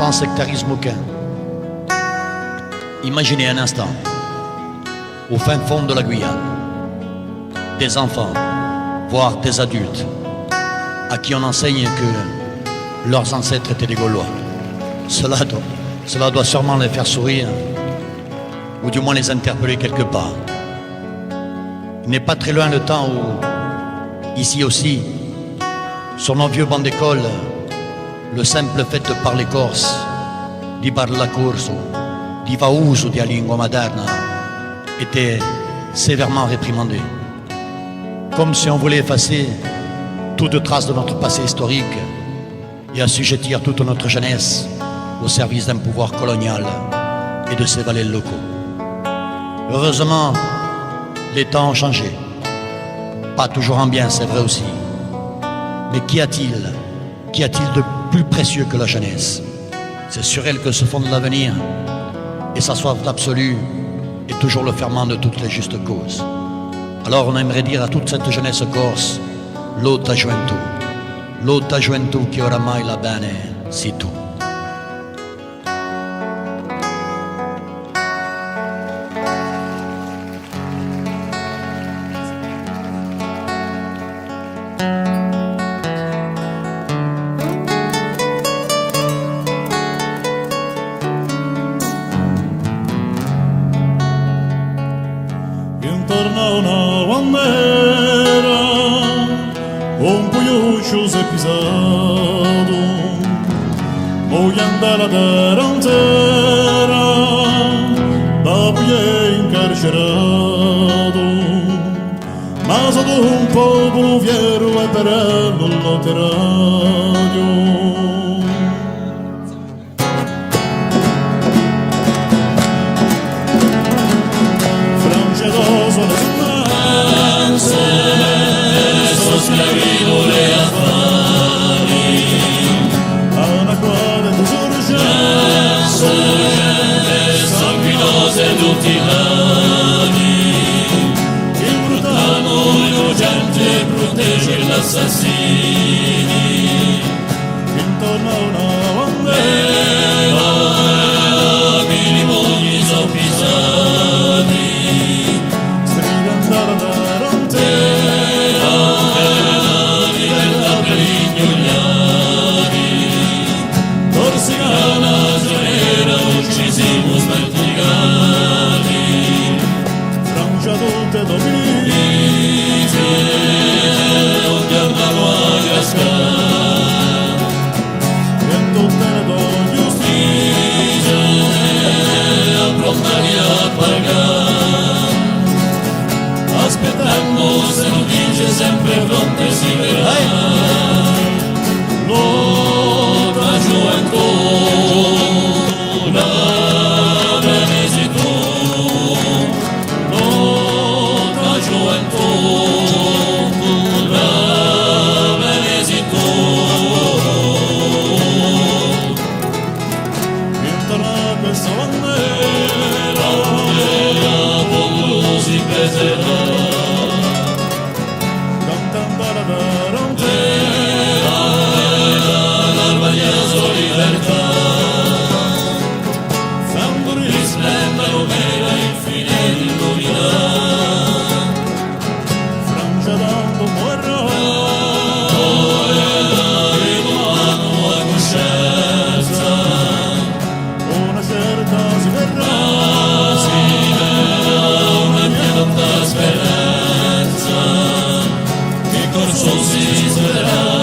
sans sectarisme aucun. Imaginez un instant, au fin fond de la Guyane, des enfants, voire des adultes, à qui on enseigne que leurs ancêtres étaient des Gaulois. Cela doit sûrement les faire sourire, ou du moins les interpeller quelque part. Il n'est pas très loin le temps où, ici aussi, sur nos vieux bancs d'école, le simple fait de parler corse, di parlar corso, di fa uso della lingua materna, était sévèrement réprimandé. Comme si on voulait effacer toute trace de notre passé historique et assujettir toute notre jeunesse au service d'un pouvoir colonial et de ses valets locaux. Heureusement, les temps ont changé. Pas toujours en bien, c'est vrai aussi. Mais qu'y a-t-il de plus précieux que la jeunesse? C'est sur elle que se fonde l'avenir, et sa soif d'absolu est toujours le ferment de toutes les justes causes. Alors on aimerait dire à toute cette jeunesse corse, lotta gioventù che oramai la bene si tu. Intorno a una bandera un puiuccius episado voglio andare a terra intera da pie incarcerato ma sono un popolo fiero e per non lotteraio. Tutti anni il brutano innocente protegge gli assassini intorno a una bandera minimoni sono pisati strillando la tarantella libertà per gli ignogliati torsicana giornera uccisimo smerticati tutte domini tutti andano a cascare e tutte le donne giustizie approntati a pagare aspettando se non dice sempre pronte si verrà lotta gioventù la benesi tu cantando la tarantella l'armagnaso libertà fanno risplenda l'omera infine illuminata Francia dando morra rimano a coscienza una certa si verrà una mia tanta speranza che corso si svelerà